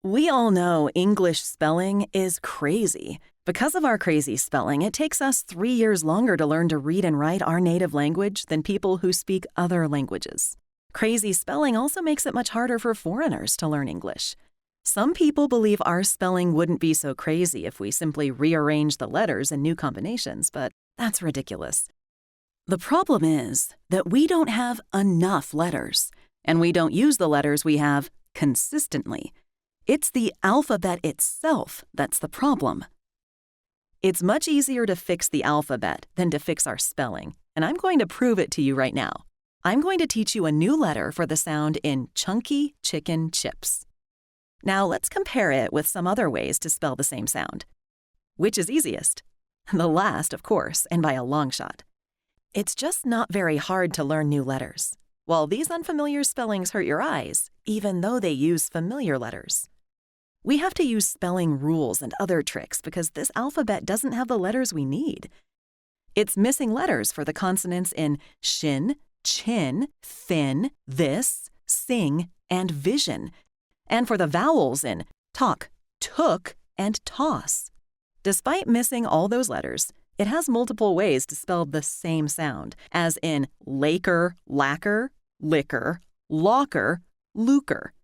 We all know English spelling is crazy. Because of our crazy spelling, it takes us 3 years longer to learn to read and write our native language than people who speak other languages. Crazy spelling also makes it much harder for foreigners to learn English. Some people believe our spelling wouldn't be so crazy if we simply rearrange the letters in new combinations, but that's ridiculous. The problem is that we don't have enough letters, and we don't use the letters we have consistently. It's the alphabet itself that's the problem. It's much easier to fix the alphabet than to fix our spelling, and I'm going to prove it to you right now. I'm going to teach you a new letter for the sound in chunky chicken chips. Now let's compare it with some other ways to spell the same sound. Which is easiest? The last, of course, and by a long shot. It's just not very hard to learn new letters. While these unfamiliar spellings hurt your eyes, even though they use familiar letters. We have to use spelling rules and other tricks because this alphabet doesn't have the letters we need. It's missing letters for the consonants in shin, chin, thin, this, sing, and vision, and for the vowels in talk, took, and toss. Despite missing all those letters, it has multiple ways to spell the same sound, as in laker, lacquer, liquor, locker, lucre.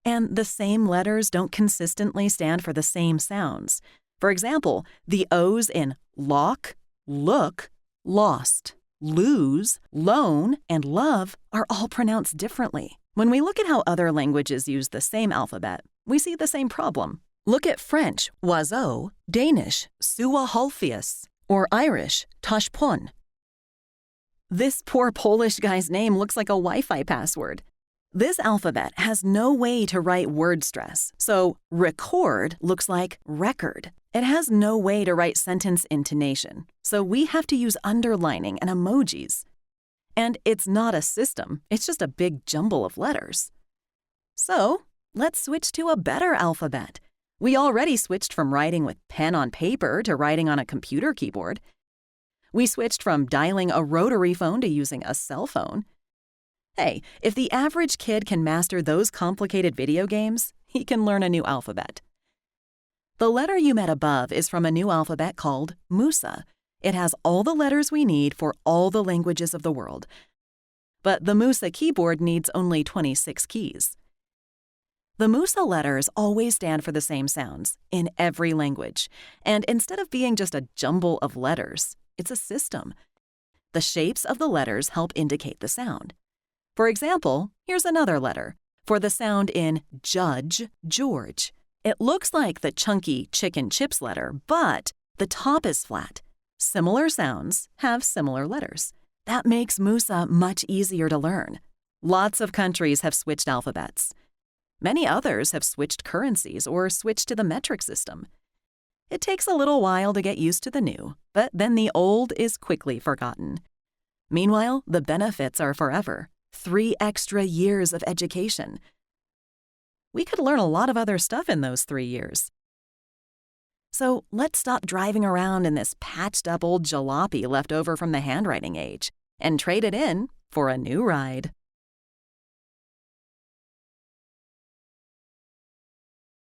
And the same letters don't consistently stand for the same sounds. For example, the O's in lock, look, lost, lose, loan, and love are all pronounced differently. When we look at how other languages use the same alphabet, we see the same problem. Look at French, oiseau, Danish, suaholpheus, or Irish, tashpon. This poor Polish guy's name looks like a Wi-Fi password. This alphabet has no way to write word stress, so record looks like record. It has no way to write sentence intonation, so we have to use underlining and emojis. And it's not a system, it's just a big jumble of letters. So, let's switch to a better alphabet. We already switched from writing with pen on paper to writing on a computer keyboard. We switched from dialing a rotary phone to using a cell phone. Hey, if the average kid can master those complicated video games, he can learn a new alphabet. The letter you met above is from a new alphabet called Musa. It has all the letters we need for all the languages of the world. But the Musa keyboard needs only 26 keys. The Musa letters always stand for the same sounds in every language, and instead of being just a jumble of letters, it's a system. The shapes of the letters help indicate the sound. For example, here's another letter for the sound in judge, George. It looks like the chunky chicken chips letter, but the top is flat. Similar sounds have similar letters. That makes Musa much easier to learn. Lots of countries have switched alphabets. Many others have switched currencies or switched to the metric system. It takes a little while to get used to the new, but then the old is quickly forgotten. Meanwhile, the benefits are forever. 3 extra years of education. We could learn a lot of other stuff in those 3 years. So let's stop driving around in this patched-up old jalopy left over from the handwriting age and trade it in for a new ride.